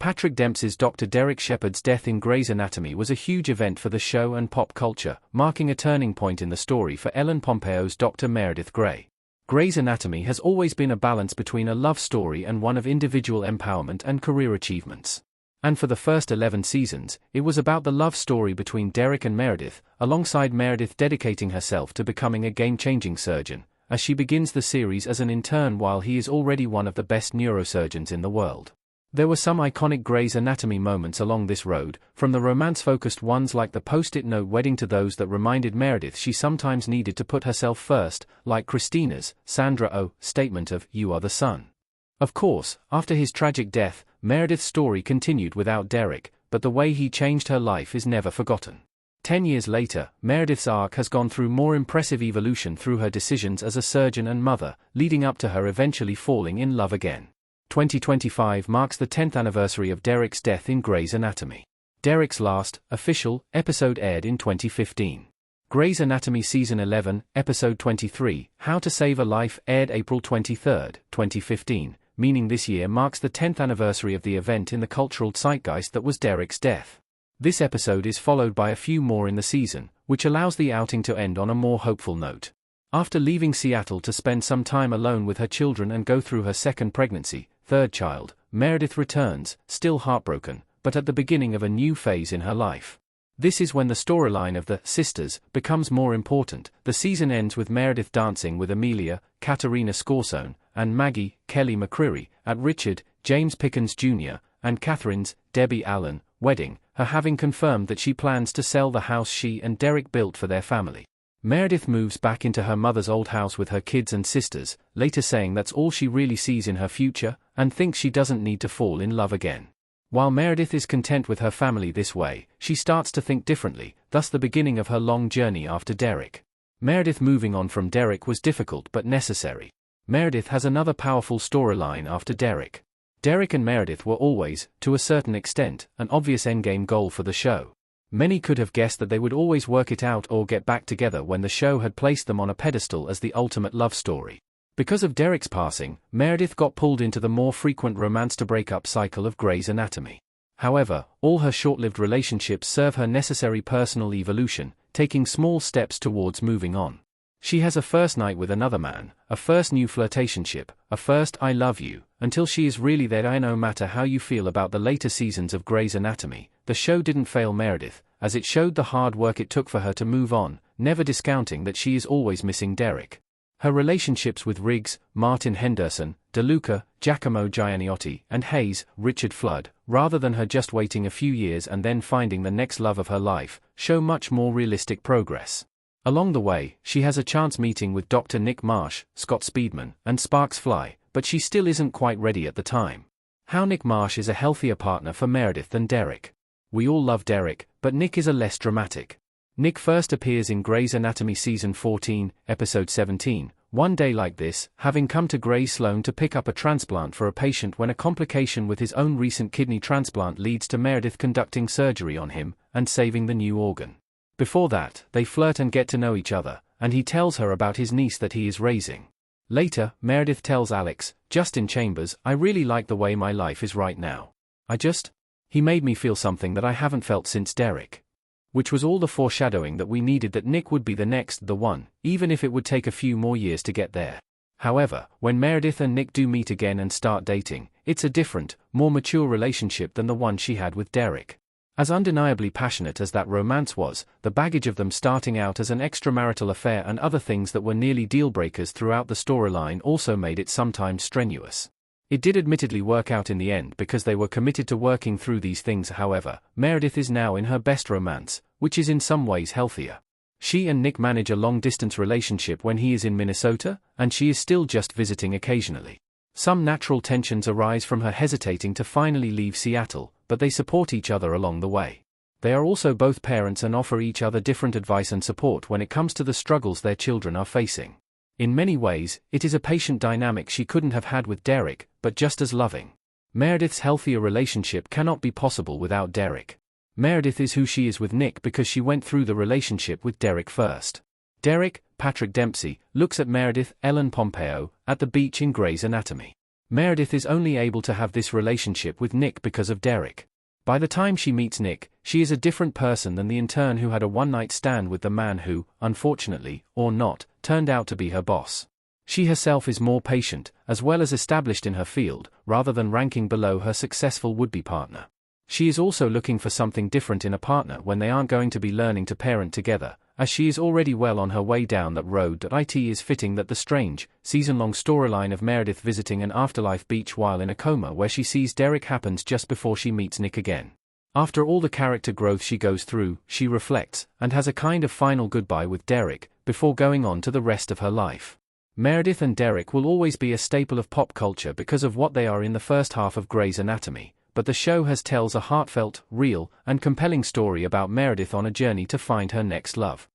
Patrick Dempsey's Dr. Derek Shepherd's death in Grey's Anatomy was a huge event for the show and pop culture, marking a turning point in the story for Ellen Pompeo's Dr. Meredith Grey. Grey's Anatomy has always been a balance between a love story and one of individual empowerment and career achievements. And for the first 11 seasons, it was about the love story between Derek and Meredith, alongside Meredith dedicating herself to becoming a game-changing surgeon, as she begins the series as an intern while he is already one of the best neurosurgeons in the world. There were some iconic Grey's Anatomy moments along this road, from the romance-focused ones like the post-it note wedding to those that reminded Meredith she sometimes needed to put herself first, like Christina's, Sandra Oh, statement of, "You are the sun." Of course, after his tragic death, Meredith's story continued without Derek, but the way he changed her life is never forgotten. 10 years later, Meredith's arc has gone through more impressive evolution through her decisions as a surgeon and mother, leading up to her eventually falling in love again. 2025 marks the 10th anniversary of Derek's death in Grey's Anatomy. Derek's last, official, episode aired in 2015. Grey's Anatomy Season 11, Episode 23, How to Save a Life, aired April 23, 2015, meaning this year marks the 10th anniversary of the event in the cultural zeitgeist that was Derek's death. This episode is followed by a few more in the season, which allows the outing to end on a more hopeful note. After leaving Seattle to spend some time alone with her children and go through her second pregnancy, third child, Meredith returns, still heartbroken, but at the beginning of a new phase in her life. This is when the storyline of the sisters becomes more important. The season ends with Meredith dancing with Amelia, Katerina Scorsone, and Maggie, Kelly McCreary, at Richard, James Pickens Jr., and Catherine's, Debbie Allen, wedding, her having confirmed that she plans to sell the house she and Derek built for their family. Meredith moves back into her mother's old house with her kids and sisters, later saying that's all she really sees in her future, and thinks she doesn't need to fall in love again. While Meredith is content with her family this way, she starts to think differently, thus the beginning of her long journey after Derek. Meredith moving on from Derek was difficult but necessary. Meredith has another powerful storyline after Derek. Derek and Meredith were always, to a certain extent, an obvious endgame goal for the show. Many could have guessed that they would always work it out or get back together when the show had placed them on a pedestal as the ultimate love story. Because of Derek's passing, Meredith got pulled into the more frequent romance-to-breakup cycle of Grey's Anatomy. However, all her short-lived relationships serve her necessary personal evolution, taking small steps towards moving on. She has a first night with another man, a first new flirtationship, a first "I love you," until she is really there. No matter how you feel about the later seasons of Grey's Anatomy, the show didn't fail Meredith, as it showed the hard work it took for her to move on, never discounting that she is always missing Derek. Her relationships with Riggs, Martin Henderson, DeLuca, Giacomo Gianniotti, and Hayes, Richard Flood, rather than her just waiting a few years and then finding the next love of her life, show much more realistic progress. Along the way, she has a chance meeting with Dr. Nick Marsh, Scott Speedman, and Sparks Fly, but she still isn't quite ready at the time. How Nick Marsh is a healthier partner for Meredith than Derek. We all love Derek, but Nick is a less dramatic. Nick first appears in Grey's Anatomy Season 14, Episode 17, One Day Like This, having come to Grey Sloan to pick up a transplant for a patient when a complication with his own recent kidney transplant leads to Meredith conducting surgery on him, and saving the new organ. Before that, they flirt and get to know each other, and he tells her about his niece that he is raising. Later, Meredith tells Alex, Justin Chambers, "I really like the way my life is right now. He made me feel something that I haven't felt since Derek." Which was all the foreshadowing that we needed, that Nick would be the one, even if it would take a few more years to get there. However, when Meredith and Nick do meet again and start dating, it's a different, more mature relationship than the one she had with Derek. As undeniably passionate as that romance was, the baggage of them starting out as an extramarital affair and other things that were nearly deal-breakers throughout the storyline also made it sometimes strenuous. It did admittedly work out in the end because they were committed to working through these things. However, Meredith is now in her best romance, which is in some ways healthier. She and Nick manage a long-distance relationship when he is in Minnesota, and she is still just visiting occasionally. Some natural tensions arise from her hesitating to finally leave Seattle, but they support each other along the way. They are also both parents and offer each other different advice and support when it comes to the struggles their children are facing. In many ways, it is a patient dynamic she couldn't have had with Derek, but just as loving. Meredith's healthier relationship cannot be possible without Derek. Meredith is who she is with Nick because she went through the relationship with Derek first. Derek, Patrick Dempsey, looks at Meredith, Ellen Pompeo, at the beach in Grey's Anatomy. Meredith is only able to have this relationship with Nick because of Derek. By the time she meets Nick, she is a different person than the intern who had a one-night stand with the man who, unfortunately, or not, turned out to be her boss. She herself is more patient, as well as established in her field, rather than ranking below her successful would-be partner. She is also looking for something different in a partner when they aren't going to be learning to parent together, as she is already well on her way down that road. It is fitting that the strange, season-long storyline of Meredith visiting an afterlife beach while in a coma where she sees Derek happens just before she meets Nick again. After all the character growth she goes through, she reflects, and has a kind of final goodbye with Derek, before going on to the rest of her life. Meredith and Derek will always be a staple of pop culture because of what they are in the first half of Grey's Anatomy, but the show tells a heartfelt, real, and compelling story about Meredith on a journey to find her next love.